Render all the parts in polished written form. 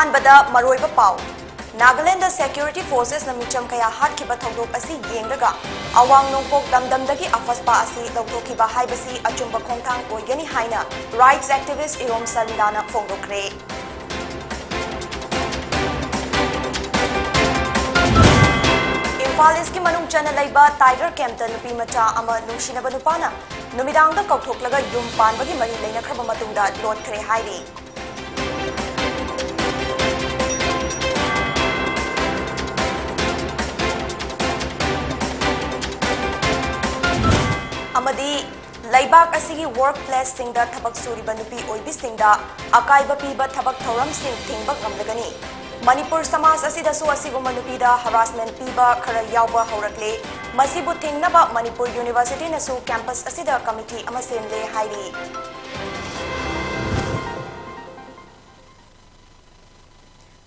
अहानबदा मरोइबा पाउ Nagaland security forces न Mitcham कया हाटखिबा थौदोक असी येंगरगा अवांग नोंपोक दमदमदगी अफस्पा असी लौथोखिबा हाइबसी अचुंबा खोंथांग ओइगनी हाइना राइट्स एक्टिविस्ट इरोम सरिलाना फोंदोक्रे। इम्फाल ईस्ट की मनुंग चना लैबा टाइगर कैंप नुपी मचा अमा नुंसिनबा नुपाना नुमिदांगदा कौथोक्लगा युम पानबगी मरी लेनखरबा मतुंगदा लोटखरे हाइरी। अमदी लैबाक असिगी वर्क प्लेस सिंगदा थबक सूरिबा नुपी ओइबिसिंगदा अकाइबा पीबा थबक थौरम सिंग थिंगबा गमलगनी। मणिपुर समाज असिदसु असिगुम्बा नुपीदा हरासमेंट पीबा खरा यावबा हौरकले। मसिबु थिंगनबा मणिपुर यूनिवर्सिटी नसु कैंपस असिदा कमिटी अमा सेमले हाइरी।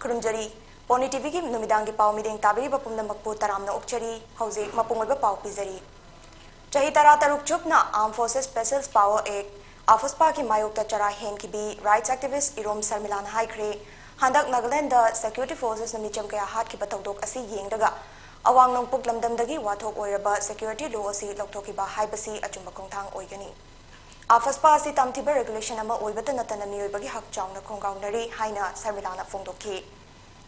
खुरुमजरी पोनी टीवी की नुमिदांगी पाव मिदेंग ताबिरिबा पुमनमकपु तरामना उक्चरी हौजे मपुंगबा पाव पिजरी। चही तरा तरुक चुपना arm forces special power act AFSPA की मायोक्ता चरा हेन की भी राइट्स एक्टिविस्ट इरोम सरमिलान हाइख्रे हंदक नागालैंड सेक्यूरिटी फोर्सेस मिचम कया हाथ की बतौदोक असी येंगरगा अवांग नोंपुक लमदमदगी वाथोक ओइरबा सेक्यूरिटी लॉ असी लौथोकिबा हाइबसी अचुंबा खोंथांग ओइगनी। आफस्पा असी तमथिबा रेगुलेशन अमा ओइबता नतना मियोइबगी हक चावना खोंगावनरी हाइना सरमिलाना फोंदोकी।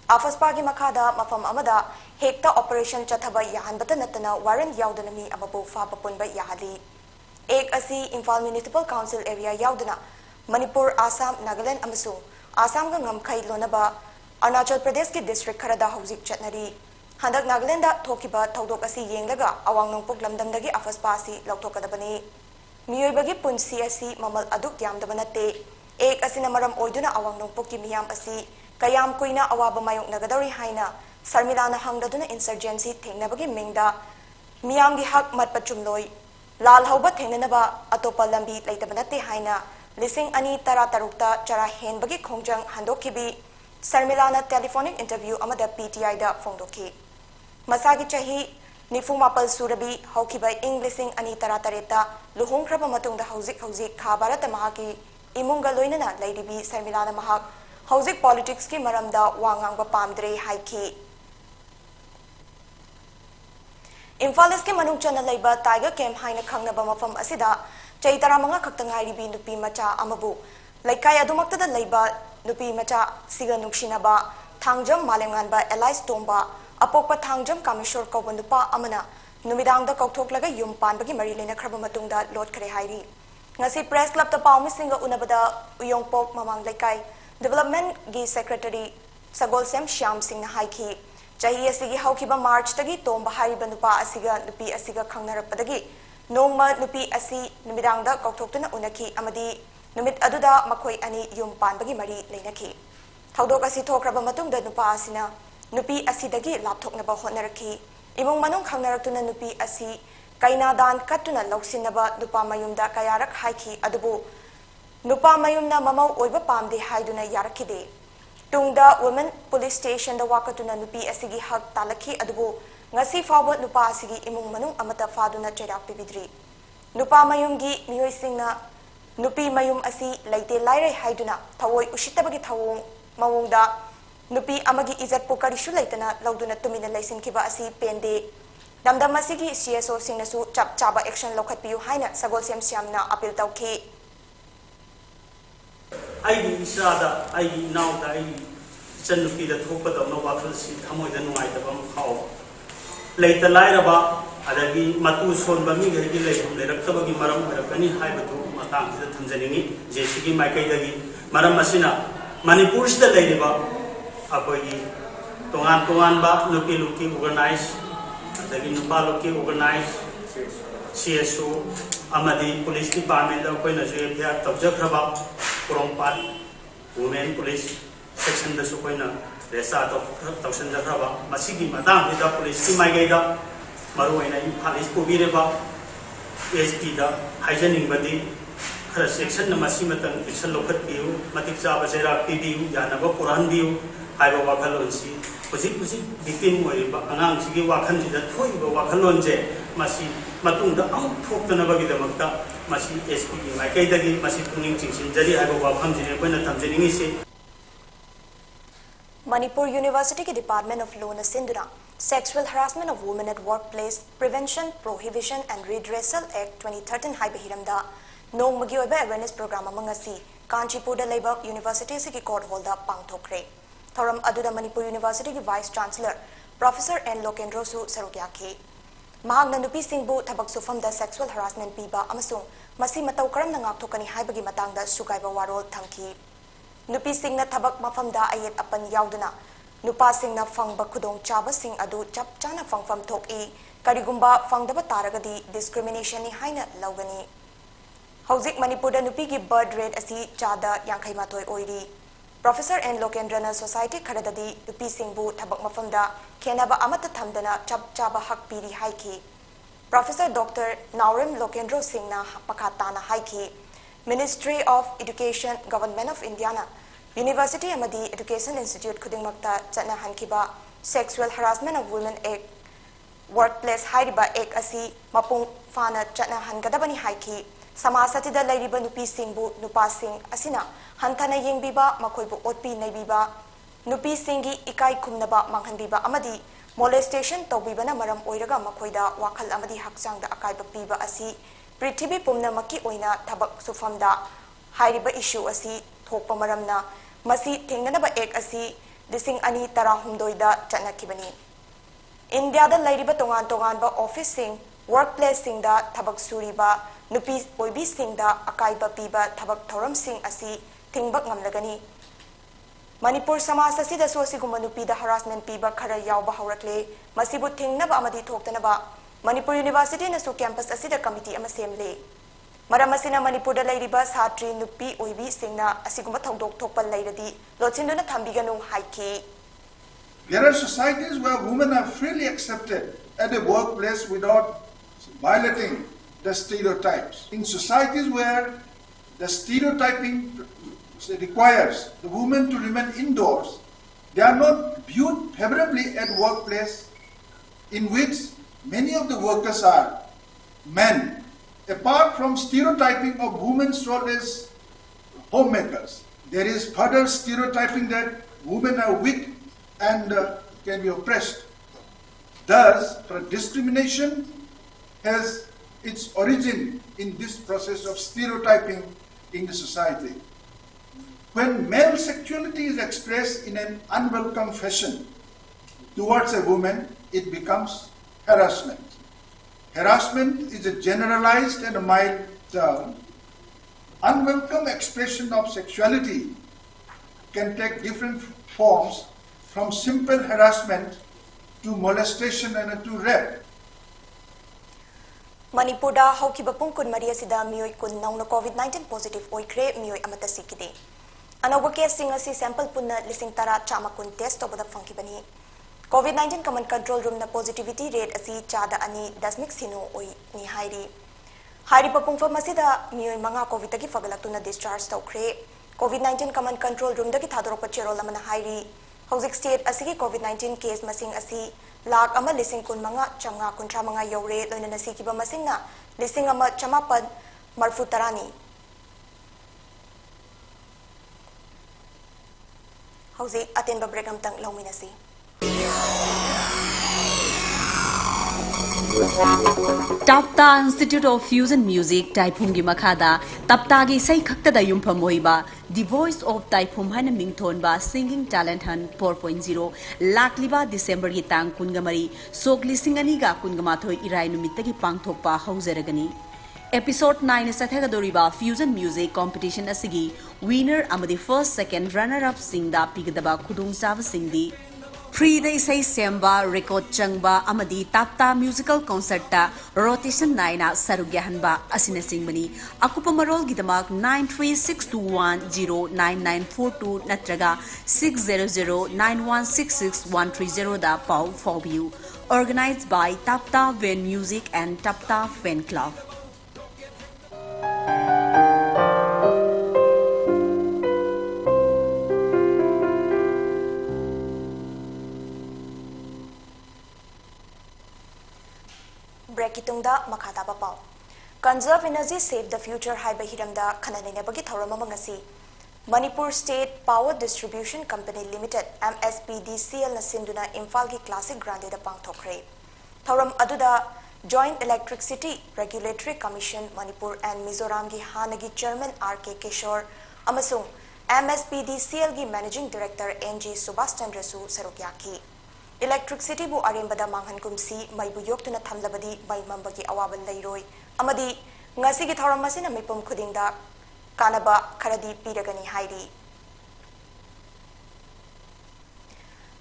आफस्पा की मखादा मफम अमदा हेक्ता ऑपरेशन चथबा याहनबता नतना वारंट याउदना मी अमबो फाबा पुनबा याहली। एक असी इम्फाल म्युनिसिपल काउंसिल एरिया याउदना मणिपुर आसाम नागालैंड अमसु आसाम का ngमखै लोनबा अरुणाचल प्रदेश की डिस्ट्रिक्ट खरदा हौजिक चटनरी। हंदक नागालैंड थोकिबा थौदोक असी येंगलगा अवांग नोंपुक लमदमदगी आफस्पा असी लौथोकदबनी। मियोइबगी पुंसी असी ममल अदुक यामदबा नते। एक असिना मरम ओइदुना अवांग नोंपुक की मियाम असी कयाम कुइना अवाबा मायोक नगदौरी हाइना सरमिलाना हंगदुना इंसर्जेंसी थेंगनबगी मिंगदा मियाम गी हक मतपा चुमलोई लाल हौबा थेंगनबा अतोपा लंबी लेतबा नते हाइना लिसिंग अनि तरा तरुकता चरा हेनबगी खोंजंग हंदोकिबी सरमिलाना टेलीफोनिक इंटरव्यू अमदा पीटीआई दा फोंदोकी। मसागी चही निफु मापल सुरबी हौकिबा इंग लिसिंग अनि तरा तरेता लुहोंगख्रबा मतुंगदा हौजिक खा भारत महाकी इमुंगा लोइनना लैरिबी सरमिलाना महाक हौजिक पॉलिटिक्स की मरमदा वांगांगबा पामद्रे हाइकी। इम्फाल ईस्ट के मनुंग चना लैबा टाइगर कैंप हाइना खंगनबा मफम असिदा चही तरामंगा खक्ता ngairibi नुपी मचा अमबु लैकाय अदुमक्तदा लैबा नुपी मचा सिगा नुक्सिनबा थांगजम मालेंगानबा एलाइस तोंबा अपोकपा थांगजम कामेश्वर कौबा नुपा अमना नुमिदांगदा कौथोक्लगा युम पानबगी मरी लेनखरबा मतुंगदा लोटखरे हाइरी। ngasi प्रेस क्लब ता पाउमिसिंगा उनबदा उयोंगपोक ममांग लैकाय डेवलपमेंट की सेक्रेटरी सगोलसेम श्याम सिंह हाइकी चही असिगी हौकिबा मार्च तगी तोंबा हारिबा नुपा असिगा नुपी असिगा खंगनरपदगी नोंगमा नुपी असि नुमिदांगदा कौथोक्तुना उनकी अमदी नुमित अदुदा मखोई अनि युम पानबगी मरी लेनखी। थौदोक असि थोख्रबा मतुंगदा नुपा असिना नुपी असिदगी लापथोकनबा होनरखी। इमुंग मनुंग खंगनरक्तुना नुपी असि कैनादान कत्तुना लौसिनबा नुपा मयुमदा कयारक हाइकी अदुबु नुपा मयुमना ममौ ओइबा पामदे हाइदुना यारखिदे। तुंगदा वुमेन पुलिस स्टेशन दा वाकतुना नुपी असिगी हक तालखी अदुबु ngasi फावबा नुपा असिगी इमुंग मनुंग अमता फादुना चैराक पिबिद्री। नुपा मयुमगी मियोइसिंगना नुपी मयुम असि लैते लाइरे हाइदुना थवोइ उशितबगी थवोंग मवोंगदा नुपी अमगी इज्जत पोकरिशु लैतना लौदुना तुमिना लैसिनखिबा असि पेंदे। दमदम असिगी सीएसओ सिंगनसु चप चाबा एक्शन लौखतपियु हाइना सगोलसेम श्यामना अपील तौखी। आईगी इसादा आईगी नाउदा आईगी चन्नुपीदा थोपदौना वाखलसी थमोइदा नुंगाइतबा फाव लैता लाइरबा अदगी मतु सोनबा मिगैगी लैफम लेरक्तबगी मरम ओइरकनी हाइबदु मतांगसिदा थमजनिंगी जेसीगी माइकैदगी मरम असिना मणिपुर सिदा लैरिबा अखोइगी तोंगान तोंगानबा नुपी लुकी ऑर्गेनाइज अदगी नुपा लुकी ऑर्गेनाइज सीएसओ अमदी पुलिस डिपार्टमेंट अखोइना जो एफआईआर तौजख्रबा कुरोंपाट वुमेन पुलिस सेक्शन दसु कोइना रेसा तौसनजख्रबा मसिगी मतांगसिदा पुलिस की माइगैदा मरुओइना इम्फाल ईस्ट पुबिरेबा एसपी दा हाइजनिंगबदी खरा सेक्शन मसिमतन एक्शन लौखतपियु मतिक चाबा जेराक पिबियु यानबा पुरानबियु हाइबा वाखलोनसी हुजिक विक्टिम ओइरिबा अंगांगसिगी वाखनजिदा थोइबा वाखलोनजे मसी मतुंगदा अमुक थोक्तनबगिदमक्ता मसी एसपी की माइकैदगी मसी पुनिंग चिंसिनजरी हाइबा वाफमजिने कोइना थमजनिंगिसे। Manipur University के Department of Law na sinduna Sexual Harassment of Women at Workplace Prevention, Prohibition and Redressal Act 2013 haiba hiramda nong magi oiba awareness program amang asi Kanchipur da leba University si ki court hall da pangthokre thoram aduda Manipur University ki Vice Chancellor Professor N Lokendro su sarukyakhi mahang na nupi singbu thabak sufam da sexual harassment piba amasung masi matau karam na ngakthokani haibagi matang da sugaiba warol thamki nupi sing na thabak mafam da ayet apan yauduna nupa sing na fangba khudong chaba sing adu chap chana fangfam thoki karigumba fangdaba taragadi discrimination ni haina lawgani hauzik Manipur da nupi gi birth rate asi chada yankhai matoi oiri Professor N Lokendrana Society kharadadi nupi singbu thabak mafam da khenaba amata thamdana chap chaba hak piri haiki Professor Dr. Naurim Lokendro Singh na pakhatana haiki Ministry of Education Government of India na University amadi Education Institute khudingmakta chana hankiba Sexual Harassment of Women Act Workplace haiba act asi mapung fana chana hangadabani haiki samasatida lairiba nupi singbu nupa sing asina hanthana yengbiba makoibu otpi naibiba nupi singi ikai khumnaba manghanbiba amadi molestation tawbibana maram oiraga makoida wakhal amadi hakchangda akaiba piba asi Prithibi pumna maki oina thabak sufamda hairiba issue asi thokpa maramna masi thengnanaba ek asi dising ani tarahumdoida chanakibani India da lairiba tongan tongan ba office sing workplace sing da thabak suriba nupi oibi sing da akaiba piba thabak thoram sing asi thingbak ngamlagani Manipur samaj asi da sosi gumba nupi da harassment piba khara yawba haurakle masibu thingnaba amadi thoktanaba Manipur University na su campus asida committee ama semle maram asina Manipur da lairiba satri nupi oibi singna asiguma thongdok thokpal lairadi lochinduna thambiganu haiki There are societies where women are freely accepted at a workplace without violating the stereotypes. In societies where the stereotyping requires the women to remain indoors, they are not viewed favorably at workplace in which many of the workers are men. Apart from stereotyping of women's role as homemakers, there is further stereotyping that women are weak and can be oppressed. Thus, discrimination has its origin in this process of stereotyping in the society. When male sexuality is expressed in an unwelcome fashion towards a woman, it becomes harassment. Harassment is a generalized and a mild term. Unwelcome expression of sexuality can take different forms from simple harassment to molestation and to rape. Manipur da haukiba pung kun Maria sida mioi kun nauna COVID-19 positive oikre mioi amata sikide anoba case singa si sample punna lising tara chama kun test obada fangkibani COVID-19 command control room na positivity rate asi chada ani dasmik sino oi ni hairi papung fa masida mioi manga covid ki fagalaktuna discharge tawkre COVID-19 command control room da ki thadorokpa cherol amana hairi hauzik state asigi COVID-19 case masing asi lakh ama lising kun manga chamnga kuntra manga yore loina nasi kiba masing na lising ama chamapan marfu tarani hauzik aten ba break amtang lauminasi Tapta Institute of Fusion Music Taiphumgi Makada Tapta gi sai khakta da yumpham hoiba The Voice of Taiphum hana mingthonba Singing Talent Hunt 4.0 lakliba December gi tang kungamari sokli singani ga kungamathoi irai numittagi pangthokpa haujaragani Episode 9 sathagadoriba Fusion Music Competition asigi winner amadi first second runner up singda pigadaba khudung sawa singdi Free day say semba record changba amadi tapta musical concert ta rotation 9 na sarugyahanba asina singbani akupa marol gidamak 9362109942 natraga 6009166130 da pau for you organized by Tapta Ven Music and Tapta Fan Club Brekitungda makata pau Conserve energy save the future haiba hiramda khananai bagi thorama mangasi Manipur State Power Distribution Company Limited MSPDCL na sinduna Imphal ki Classic Grande da pangthokre. Thoram aduda Joint Electricity Regulatory Commission Manipur and Mizoram ki hanagi Chairman R.K. Kishore amasung MSPDCL ki Managing Director N.G. Subhas Chandra su sarukyaki. Electricity bu arimbada manghan kumsi mai bu yoktuna thamlabadi mai mambagi awaban lairoi amadi ngasi ki thoram masina mipum khudingda Kanaba Karadi Piragani Hairi.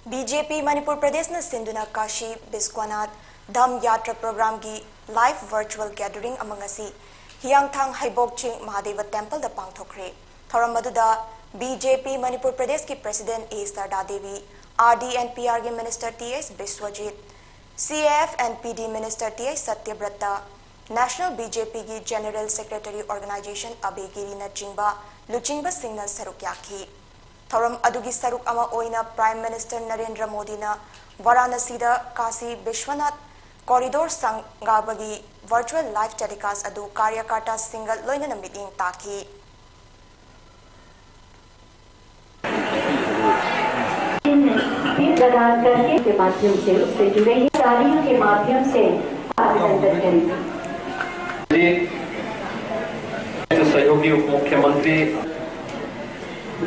BJP Manipur Pradesh na Sinduna Kashi Biskwanat Dham Yatra Program ki live virtual gathering amangasi Hiangthang Haibok Ching Mahadeva Temple da pangthokre. Thorammaduda BJP Manipur Pradesh ki President A. Sarda Devi, RD and PRG Minister T.S. Biswajit, CAF and PD Minister T.S. Satyabrata, National BJP ki General Secretary Organization Abegiri na Chingba Luchingba Singh na sarukyaki. Thoram adugi saruk ama oina Prime Minister Narendra Modi na Varanasi da Kasi Bishwanath Corridor Sangabagi virtual live telecast adu Karyakarta single loina na meeting taki. प्रदान करने के माध्यम से उससे जुड़े ही तालियों के माध्यम से अभिनंदन करेंगे। सहयोगी उप मुख्यमंत्री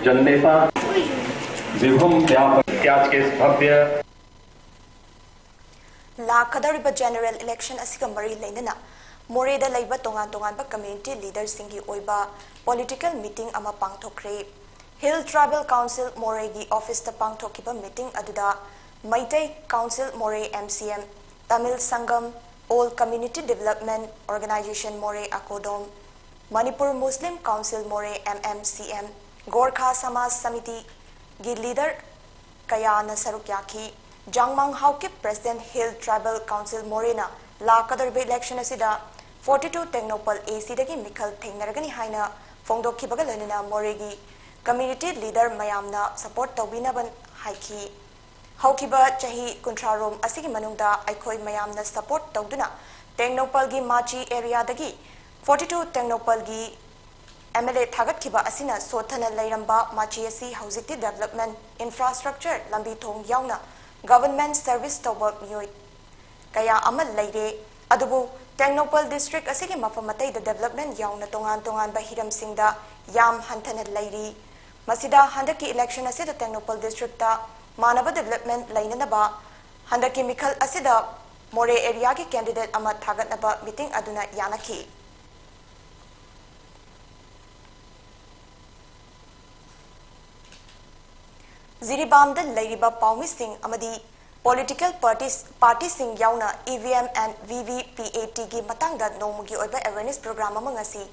जननेता विभम व्यापक आज के भव्य लाखदरिबा जनरल इलेक्शन असिगा मरी लेना मोरेदा लैबा तोंगान तोंगानबा कम्युनिटी लीडर सिंगी ओइबा पॉलिटिकल मीटिंग अमा पांगथोखरे हिल ट्राइबल काउंसिल मोरेगी ऑफिस ता पांगथोखिबा meeting अदुदा Meitei council more MCM Tamil Sangam All Community Development Organization More Akodom, Manipur Muslim Council More MMCM, Gorkha Samaj Samiti gi leader Kaya na sarukyaki, Jangmang Haukip President Hill Tribal Council Morena, La Kadarbe election asida 42 Technopal AC dagi Mikhal Thengnaragani haina Fongdo Kibagalana Moregi, Community Leader Mayamna support Tawinaban Haiki. Haukiba Chahi Kuntrarom Asigi Manungda Aikoi Mayamna support Tawduna Technopalgi Machi area dagi 42 Technopalgi MLA Thagat Kiba Asina Sotana Lairamba Machi Asi Housing Development Infrastructure Lambi Thong Yauna Government Service Toba Miyoi Kaya Amal Laire Adubu Technopal District Asigi Mafamatai the Development Yauna Tongan Tongan Bahiram Singda Yam Hantana Lairi Masida Handaki election Asida Technopal District Manaba Development Lainanaba, Handaki Mikhal Asida, More area ki candidate ama Thagatnaba meeting aduna Yanaki. Ziribam the Lairiba Paumi Singh Amadi, political party Singh Yauna, EVM and VVPAT ki Matanga no Mugi Oba awareness program amangasi,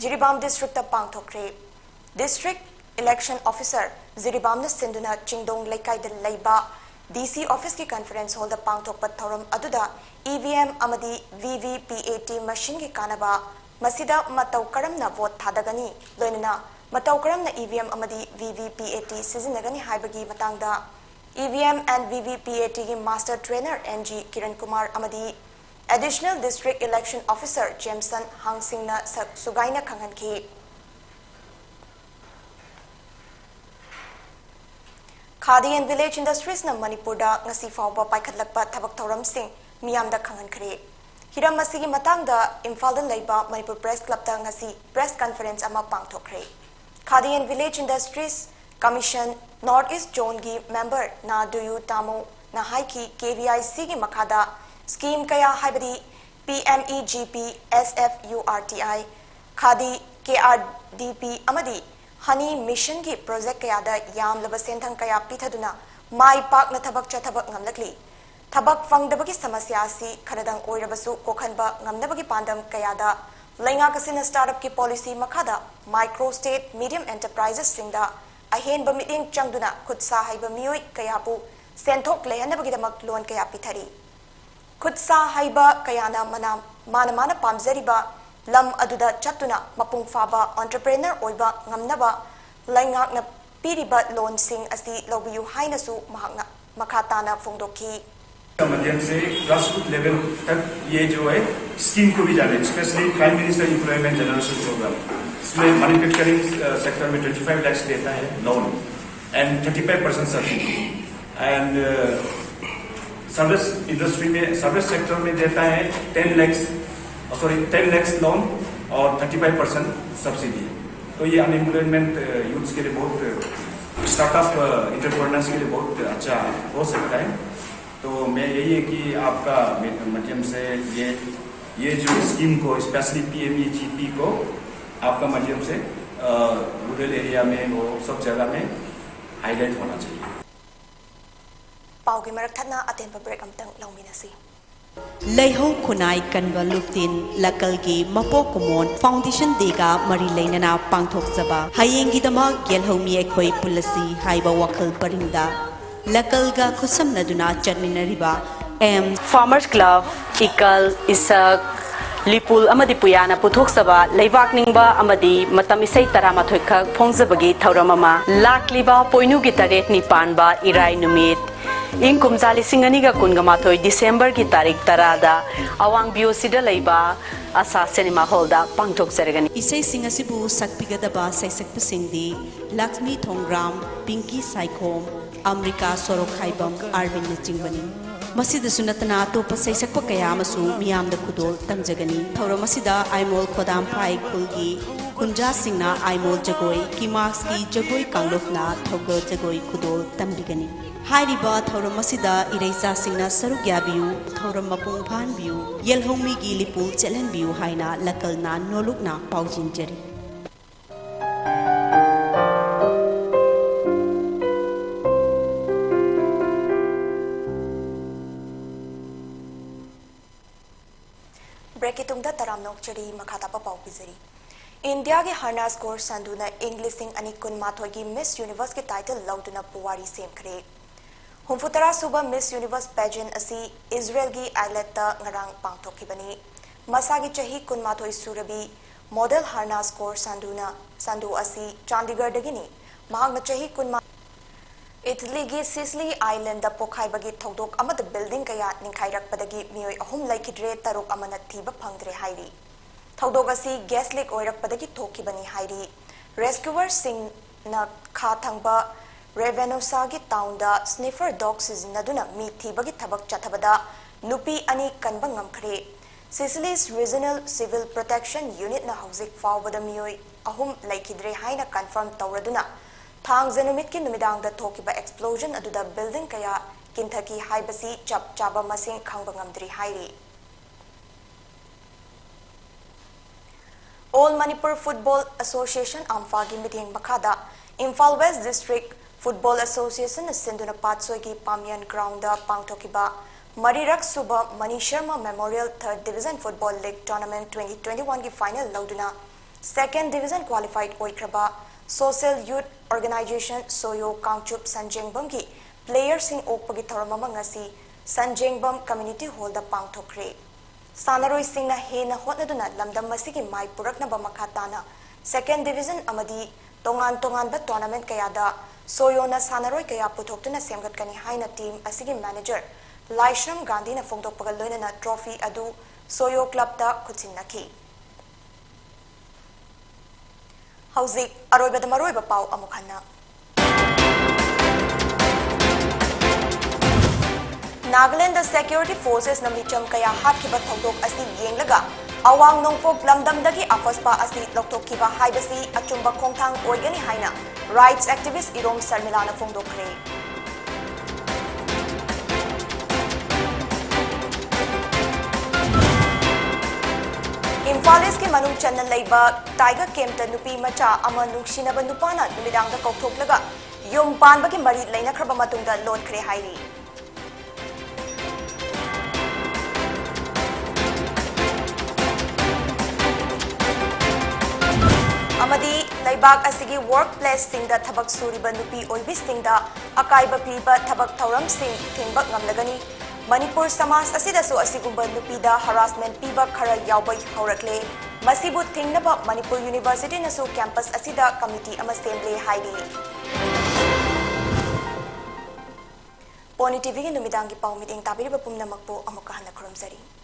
Jiribam district of Pangthokre, district Election Officer Ziribamna Sinduna Chingdong Laikai de Laiba DC Office ki conference hall the Pangthok Pathorum Aduda EVM Amadi VVPAT machine ki kanaba Masida Matau Karamna vote Thadagani Loinana Matau Karamna EVM Amadi VVPAT Sizinagani Haibagi Matangda EVM and VVPAT ki Master Trainer NG Kiran Kumar Amadi Additional District Election Officer Jameson Hang Singna Sugaina Kanganki Khadi and Village Industries na Manipur da ngasi fawba paikhatlakpa thabak thoram sing miyam da khangan khare hiram masigi matang da Imphal da leiba Manipur Press Club da ngasi press conference ama pangthokre Khadi and Village Industries Commission North East Zone gi member na duyu tamo na haiki KVIC gi makhada scheme kaya haibadi PMEGP SFURTI Khadi KRDP amadi Honey Mission ki project kaya da yam laba senthang kaya pithaduna mai pak na thabak chathabak ngamlakli thabak fangdabagi samasya si kharadang oirabasu kokhanba ngamnabagi pandam kaya da lainga kasina startup ki policy makhada micro state medium enterprises singda ahen ba meeting changduna khutsa haiba miyoi kaya pu senthok lehanabagi damak loan kaya pithari khutsa haiba kaya na mana pamzariba Lam aduda chatuna mapung faba entrepreneur oiba ngamnaba laingak na piriba loan sing asi lobiyu hainasu mahakna makatana fongdoki माध्यम से grassroot level तक ये जो है scheme को भी जाने, specially prime minister employment generation program, इसमें मैन्युफैक्चरिंग सेक्टर में 25 लाख देता है loan and 35% subsidy, and service industry में, सर्विस सेक्टर में देता है 10 लाख लोन और 35% सब्सिडी। तो ये अनएम्प्लॉयमेंट यूथ्स के लिए बहुत, स्टार्टअप इंटरप्रेन्योर्स के लिए बहुत अच्छा हो सकता है। तो मैं यही है कि आपका माध्यम से ये जो स्कीम को, स्पेशली PMEGP को आपका माध्यम से रूरल एरिया में वो सब जगह में हाईलाइट होना चाहिए। पाउगी मरक थना अतेन ब्रेक अमतंग लौमिनसी। लेहो खुनाई कन्वा लुप्तिन लकल की मपो कुमोन फाउंडेशन देगा मरी लेनना पांगथोकजबा हयेंगी दमा गेलहोमी एखोई पुलसी हाइबा वखल परिंदा लकलगा खुसमनदुना चटमिनरिबा एम फार्मर्स क्लब इकल इसक लिपुल अमदी पुयाना पुथोकसबा लेबाक निंगबा अमदी मतम इसै तरामाथोय खक फोंगजबगी थौरममा लाकलिबा पोइनुगी तरेट निपानबा इराय नुमित इंग कुमजा लिसिंग अनिगा कुनगा माथोय डिसेंबर की तारीख 10 दा अवांग बियोसिदा लेबा आशा सिनेमा हॉलदा पांगथोक जरगनी इसै सिंग असिबु सकपिगदबा सैसकपसिंगदी लक्ष्मी थोंग्राम पिंकी साइखोम अमेरिका सोरोखाइबम आरविन चिंगबनी मसीदसु नतना अतोप सैसक्प कयामसु मियामद खुदोल तंजगनी थौरम असिदा आइमोल खोदाम फाइ खुलगी कुंजा सिंगना आइमोल जगोई किमाक्स की जगोई कांगलोफना थौगल जगोई खुदोल तंबिगनी हाइरिबा थौरम असिदा इरेसा सिंगना सरुक याबियु थौरम मपुंग फानबियु येलहोमी गी लिपुल चेलनबियु हाइना लकलना नोलुकना पाउजिंजरी। ब्रेक तुमदा तराम नोकचरी मखातापा पाउ पिजरी। इंडिया के हरना स्कोर संदुना इंग्लिशिंग अनि कुनमाथोय की मिस यूनिवर्स के टाइटल लौदुना पुवारी सेमखरे। हुमफुतरा सुबह मिस यूनिवर्स पेजेंट असी इजराइल की एलेट ngरang पांगथोखिबनी मसागी चही कुनमाथोय सुरबी मॉडल हरना स्कोर संदु असी चंडीगढ़ दगिनी महांग चही कुनमा इटली की सिसली आइलैंड पोखाइबगी थौदोक अमद बिल्डिंग कया निखाइरकपदगी मियोय अहुम लैखिद्रे तरुक अमन थीब फंगद्रे हाइरी थौदोक असी गैस लीक ओइरकपदगी थोखिबनी हाइरी रेस्क्यूअर सिंग न खा थंगबा रेवेनोसा की टाउन स्निफर डॉग सिजनदुना मी थीबगी थबक चथबदा नुपी अनि कनबा ngमखरे Sicily's regional civil protection unit न हौजिक फावबदा मियोय अहुम लैखिद्रे हाइना कंफर्म तौरदुना थांग जनुमित की नुमिदांग द थोकिबा एक्सप्लोजन अदुदा बिल्डिंग कया किंथकी हाइबसी चप चाबा मसिंग खंगबा ngमद्री हाइरी। All Manipur football association AMFA की मीटिंग मखादा Imphal west district football association सिंधुना पातसोय की पामियन ग्राउंड पांगथोकिबा मरीरक सुबह Mani Sharma memorial 3rd division football league tournament 2021 की फाइनल लौदुना 2nd डिवीजन क्वालिफाइड ओइक्रबा सोशल यूथ ऑर्गेनाइजेशन सोयो कांगचुप संजेंगबम की प्लेयर सिंह ओपगी थौरम ngasi संजेंगबम कम्युनिटी हॉल दा पांगथोखरे सानरोई सिंह हेना होटनदुना लमदम मसिगी माइ पुरकनबा मखाताना 2nd डिवीजन अमदी तोंगान तोंगान ब टूर्नामेंट कयादा सोयोना सानरोई कया पुथोक्तुना सेमगतकनी हाइना टीम असिगी मैनेजर लाइश्रम गांधी ना फोंगदोकपगा लोइना ट्रॉफी अदु सोयो क्लब दा खुचिनकी। हौजिक अरोइबद मरोइबा पाउ अमुखन्ना नागालैंड सिक्योरिटी फोर्सेस न मिचम कया हातखिबा थौदोक असी येंगलगा अवांग नोंपोक लमदमदगी आफसपा असी लौथोखिबा हाइबसी अचुंबा खोंथांग ओइगनी हाइना राइट्स एक्टिविस्ट इरोम शर्मिलाना फोंगदोखरे। इम्फालिस के मनुंग चन्न लैबा टाइगर केम्प नुपी मचा अमा नुंगसिनबा नुपाना नुमिदांग कौथोक्लगा युम पानबगी मरी लैनख्रबा मतुंगदा लोटख्रे हाइरी। अमदी लैबाक असिगी वर्क प्लेस सिंगदा थबक सूरिबा नुपी ओइबी सिंगदा अकाइबा पीबा थबक थौरम सिंग थिंगबा ngamlagani मणिपुर समाज असिदसु असिगुंबा नुपीदा हरासमेंट पीबा खरा यावबै हौरकले मसिबु थिंगनबा मणिपुर यूनिवर्सिटी नसु कैंपस असिदा कमिटी अमा सेमले हाइरी। Pony TV नुमिदांगी पाउ मीटिंग ताबिरिबा पुमनमकपो अमुक हन्ना खुरमजरी।